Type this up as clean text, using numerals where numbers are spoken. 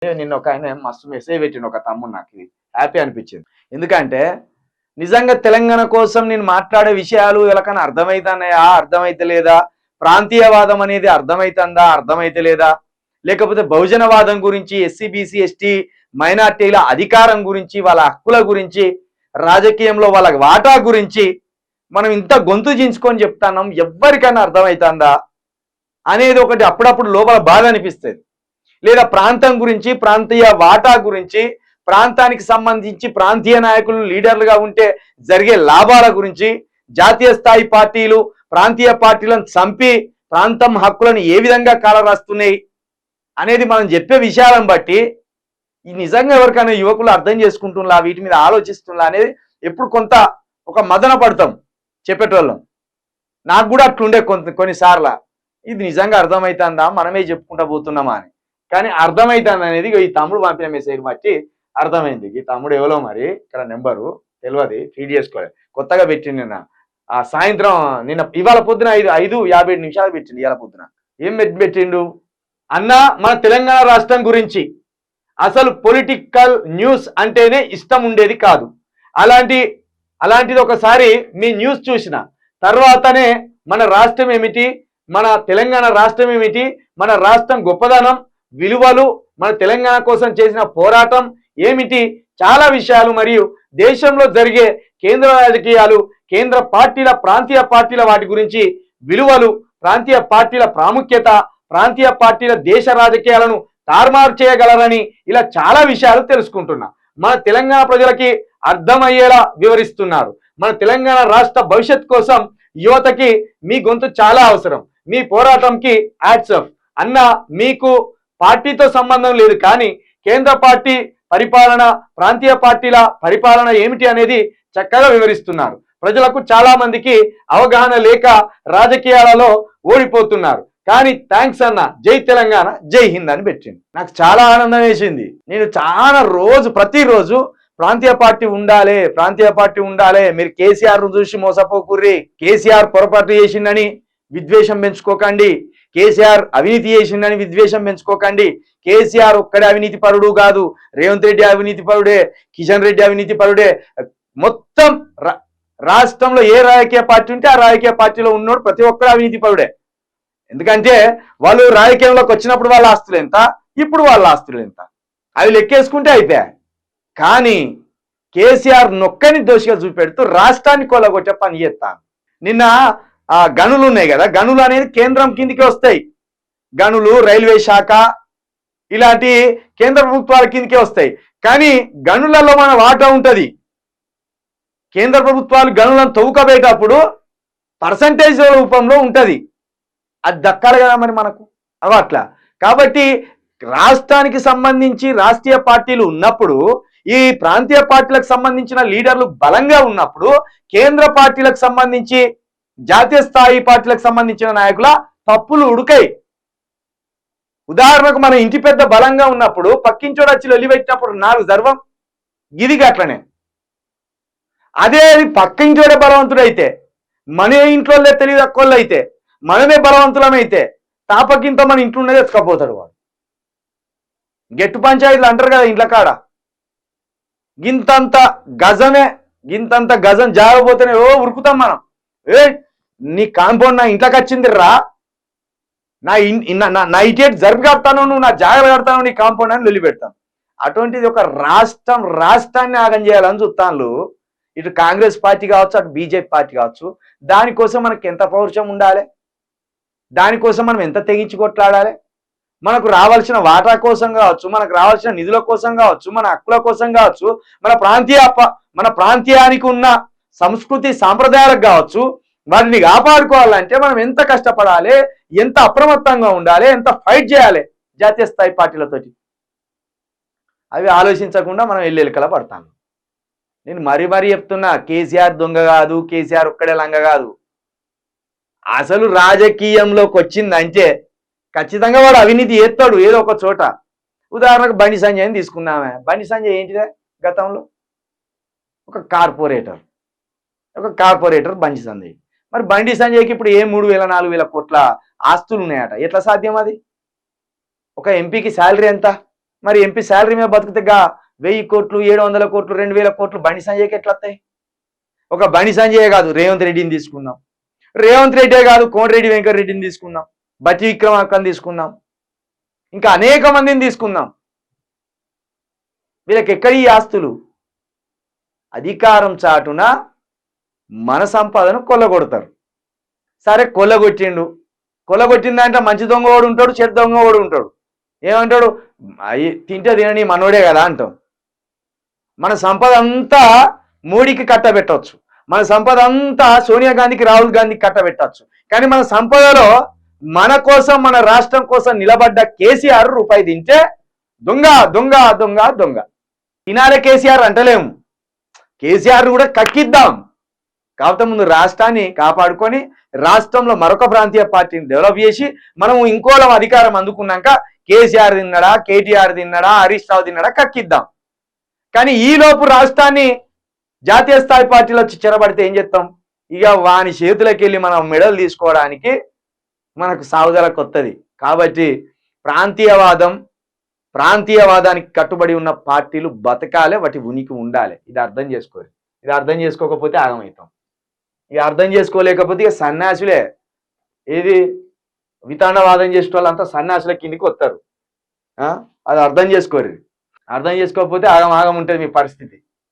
నిన్న ఒక ఆయన మస్తు మెసేజ్ పెట్టిండు ఒక తమ్ముడు, నాకు ఇది హ్యాపీ అనిపించింది. ఎందుకంటే నిజంగా తెలంగాణ కోసం నేను మాట్లాడే విషయాలు ఎవరికైనా అర్థమవుతున్నాయా, అర్థమైతే లేదా, ప్రాంతీయవాదం అనేది అర్థమవుతుందా, అర్థమైతే లేదా, లేకపోతే బహుజనవాదం గురించి, ఎస్సీ బీసీ ఎస్టీ మైనార్టీల అధికారం గురించి, వాళ్ళ హక్కుల గురించి, రాజకీయంలో వాళ్ళ వాటా గురించి మనం ఇంత గొంతు చించుకొని చెప్తున్నాం, ఎవరికైనా అర్థమవుతుందా అనేది ఒకటి అప్పుడప్పుడు లోపల బాధ అనిపిస్తుంది. లేదా ప్రాంతం గురించి, ప్రాంతీయ వాటా గురించి, ప్రాంతానికి సంబంధించి ప్రాంతీయ నాయకులు లీడర్లుగా ఉంటే జరిగే లాభాల గురించి, జాతీయ స్థాయి పార్టీలు ప్రాంతీయ పార్టీలను చంపి ప్రాంతం హక్కులను ఏ విధంగా కాలరాస్తున్నాయి అనేది మనం చెప్పే విషయాలను బట్టి ఈ నిజంగా ఎవరికైనా యువకులు అర్థం చేసుకుంటున్నా, వీటి మీద ఆలోచిస్తున్నా అనేది ఎప్పుడు కొంత ఒక మదన పడతాం చెప్పేటోళ్ళం. నాకు కూడా అట్లుండే కొన్నిసార్లు ఇది నిజంగా అర్థమవుతుందా, మనమే చెప్పుకుంటా పోతున్నామా అని. కానీ అర్థమవుతుంది అనేది ఈ తమ్ముడు పంపిన మెసేజ్ బట్టి అర్థమైంది. ఈ తమ్ముడు ఎవరో మరి, ఇక్కడ నెంబరు తెలియదు, ఫీడ్ చేసుకోలేదు, కొత్తగా పెట్టింది నిన్న సాయంత్రం, ఇవాళ పొద్దున 5:57 పెట్టిండు. ఇవాళ పొద్దున ఏం పెట్టిండు అన్న, మన తెలంగాణ రాష్ట్రం గురించి అసలు పొలిటికల్ న్యూస్ అంటేనే ఇష్టం ఉండేది కాదు. అలాంటిది ఒకసారి మీ న్యూస్ చూసిన తర్వాతనే మన రాష్ట్రం ఏమిటి, మన తెలంగాణ రాష్ట్రం ఏమిటి, మన రాష్ట్రం గొప్పదనం, విలువలు, మన తెలంగాణ కోసం చేసిన పోరాటం ఏమిటి, చాలా విషయాలు, మరియు దేశంలో జరిగే కేంద్ర రాజకీయాలు, కేంద్ర పార్టీల, ప్రాంతీయ పార్టీల వాటి గురించి విలువలు, ప్రాంతీయ పార్టీల ప్రాముఖ్యత, ప్రాంతీయ పార్టీల దేశ రాజకీయాలను తారుమారు చేయగలరని ఇలా చాలా విషయాలు తెలుసుకుంటున్నా. మన తెలంగాణ ప్రజలకి అర్థమయ్యేలా వివరిస్తున్నారు. మన తెలంగాణ రాష్ట్ర భవిష్యత్ కోసం యువతకి మీ గొంతు చాలా అవసరం. మీ పోరాటంకి హ్యాట్స్ ఆఫ్ అన్న. మీకు పార్టీతో సంబంధం లేదు, కానీ కేంద్ర పార్టీ పరిపాలన, ప్రాంతీయ పార్టీల పరిపాలన ఏమిటి అనేది చక్కగా వివరిస్తున్నారు. ప్రజలకు చాలా మందికి అవగాహన లేక రాజకీయాలలో ఓడిపోతున్నారు. కానీ థ్యాంక్స్ అన్న, జై తెలంగాణ, జై హింద్ అని పెట్టింది. నాకు చాలా ఆనందం వేసింది. నేను చాలా ప్రతిరోజు ప్రాంతీయ పార్టీ ఉండాలి, ప్రాంతీయ పార్టీ ఉండాలి, మీరు కేసీఆర్ చూసి మోసపోకుర్రి, కేసీఆర్ పొరపాటు చేసిందని విద్వేషం పెంచుకోకండి, కేసీఆర్ అవినీతి చేసిందని విద్వేషం పెంచుకోకండి, కేసీఆర్ ఒక్కడే అవినీతి పరుడు కాదు, రేవంత్ రెడ్డి అవినీతి పరుడే, కిషన్ రెడ్డి అవినీతి పరుడే, మొత్తం రాష్ట్రంలో ఏ రాజకీయ పార్టీ ఉంటే ఆ రాజకీయ పార్టీలో ఉన్నోడు ప్రతి ఒక్కరు అవినీతి పరుడే. ఎందుకంటే వాళ్ళు రాజకీయంలోకి వచ్చినప్పుడు వాళ్ళ ఆస్తులు ఎంత, ఇప్పుడు వాళ్ళ ఆస్తులు ఎంత, అవి లెక్కేసుకుంటే అయిపోయాయి. కానీ కేసీఆర్ నొక్కని దోషిగా చూపెడుతూ రాష్ట్రాన్ని కొల్లగొట్టే పని చేస్తాను. నిన్న గనులు ఉన్నాయి కదా, గనులు అనేది కేంద్రం కిందికి వస్తాయి. గనులు, రైల్వే శాఖ ఇలాంటి కేంద్ర ప్రభుత్వాల కిందికే వస్తాయి. కానీ గనులలో మన వాటా ఉంటుంది. కేంద్ర ప్రభుత్వాలు గనులను తవ్వుకబోయేటప్పుడు పర్సంటేజ్ రూపంలో ఉంటుంది, అది దక్కాలి కదా మరి మనకు. అట్లా కాబట్టి రాష్ట్రానికి సంబంధించి రాష్ట్రీయ పార్టీలు ఉన్నప్పుడు, ఈ ప్రాంతీయ పార్టీలకు సంబంధించిన లీడర్లు బలంగా ఉన్నప్పుడు, కేంద్ర పార్టీలకు సంబంధించి జాతీయ స్థాయి పార్టీలకు సంబంధించిన నాయకుల తప్పులు ఉడుకాయి. ఉదాహరణకు మన ఇంటి పెద్ద బలంగా ఉన్నప్పుడు పక్కించోడు వచ్చి లొల్లిపెట్టినప్పుడు 4 జర్వం గిదిగా అట్లనే. అదే పక్కించోడే బలవంతుడైతే, మన ఇంట్లో తెలివి తక్కువ అయితే, మనమే బలవంతులమైతే తాపకింత మన ఇంట్లో ఉన్నది ఎత్తుకపోతాడు వాడు. గెట్టు పంచాయతీలు అంటారు కదా ఇంట్ల కాడ, గింతంత గజం జారబోతేనే ఉరుకుతాం మనం. నీ కాంపౌండ్ నా ఇంట్లోకి వచ్చింది రా, నా ఇటేట్ జరిపి కడతాను, నువ్వు నా జాగ్రత్త కడతాను, నీ కాంపౌండ్ అని వెళ్ళి పెడతాను. అటువంటిది ఒక రాష్ట్రాన్ని ఆగం చేయాలని చూస్తాను. ఇటు కాంగ్రెస్ పార్టీ కావచ్చు, అటు బీజేపీ పార్టీ కావచ్చు. దానికోసం మనకి ఎంత పౌరుషం ఉండాలి, దానికోసం మనం ఎంత తెగించి కొట్లాడాలి. మనకు రావాల్సిన వాటా కోసం కావచ్చు, మనకు రావాల్సిన నిధుల కోసం కావచ్చు, మన హక్కుల కోసం కావచ్చు, మన ప్రాంతీయానికి ఉన్న సంస్కృతి సాంప్రదాయాలకు కావచ్చు, వాటిని కాపాడుకోవాలంటే మనం ఎంత కష్టపడాలి, ఎంత అప్రమత్తంగా ఉండాలి, ఎంత ఫైట్ చేయాలి జాతీయ స్థాయి పార్టీలతోటి. అవి ఆలోచించకుండా మనం ఎల్లెలకల పడతాను. నేను మరీ చెప్తున్నా, కేసీఆర్ దొంగ కాదు, కేసీఆర్ ఒక్కడే లంగ కాదు. అసలు రాజకీయంలోకి వచ్చిందంటే ఖచ్చితంగా వాడు అవినీతి చేస్తాడు ఏదో ఒక చోట. ఉదాహరణకు బండి సంజయ్ని తీసుకున్నామే. బండి సంజయ్ ఏంటిదే, గతంలో ఒక కార్పొరేటర్ బండి సంజయ్. మరి బండి సంజయ్కి ఇప్పుడు 3,000 4,000 కోట్ల ఆస్తులు ఉన్నాయట. ఎట్లా సాధ్యం అది? ఒక ఎంపీకి శాలరీ ఎంత? మరి ఎంపీ శాలరీ మీద బతుకుతేగా 1000 కోట్లు 700 కోట్లు 2000 కోట్లు బండి సంజయ్కి ఎట్లా వస్తాయి? ఒక బండి సంజయ్ కాదు, రేవంత్ రెడ్డిని తీసుకుందాం, రేవంత్ రెడ్డే కాదు కోమటిరెడ్డి వెంకటరెడ్డిని తీసుకుందాం, బట్టి విక్రమార్కని తీసుకుందాం, ఇంకా అనేక మందిని తీసుకుందాం. వీళ్ళకి ఎక్కడి ఈ ఆస్తులు? అధికారం చాటున మన సంపదను కొల్లగొడతారు. సరే కొల్లగొట్టిండు, కొల్లగొట్టిన దాంట్లో మంచి దొంగ వాడు ఉంటాడు, చెడు దొంగ వాడు ఉంటాడు. ఏమంటాడు? తింటే తినని మనోడే కదా అంటాం. మన సంపద అంతా మోడీకి కట్టబెట్టవచ్చు, మన సంపద అంతా సోనియా గాంధీకి రాహుల్ గాంధీకి కట్టబెట్టవచ్చు. కానీ మన సంపదలో మన కోసం మన రాష్ట్రం కోసం నిలబడ్డ కేసీఆర్ రూపాయి తింటే దొంగ దొంగ దొంగ దొంగ. తినాలే కేసీఆర్ అంటలేము, కేసీఆర్ కూడా కక్కిద్దాం. కాకపోతే ముందు రాష్ట్రాన్ని కాపాడుకొని రాష్ట్రంలో మరొక ప్రాంతీయ పార్టీని డెవలప్ చేసి మనం ఇంకోలో అధికారం అందుకున్నాక కేసీఆర్ తిన్నాడా, కేటీఆర్ తిన్నాడా, హరీష్ రావు తిన్నాడా కక్కిద్దాం. కానీ ఈలోపు రాష్ట్రాన్ని జాతీయ స్థాయి పార్టీలు వచ్చి చెరబడితే ఏం చేస్తాం? ఇక వాని చేతులకి వెళ్ళి మనం మెడల్ తీసుకోవడానికి మనకు సాగుదల కొత్తది. కాబట్టి ప్రాంతీయవాదానికి కట్టుబడి ఉన్న పార్టీలు బతకాలే, వాటి ఉనికి ఉండాలి. ఇది అర్థం చేసుకోరు. ఇది అర్థం చేసుకోకపోతే ఆగమవుతాం. ఇక అర్థం చేసుకోలేకపోతే ఇక సన్యాసులే, ఏది వితాండవాదం చేసే వాళ్ళంతా సన్యాసుల కిందికి వస్తారు. అది అర్థం చేసుకోరు. అర్థం చేసుకోకపోతే ఆగం ఉంటుంది మీ పరిస్థితి.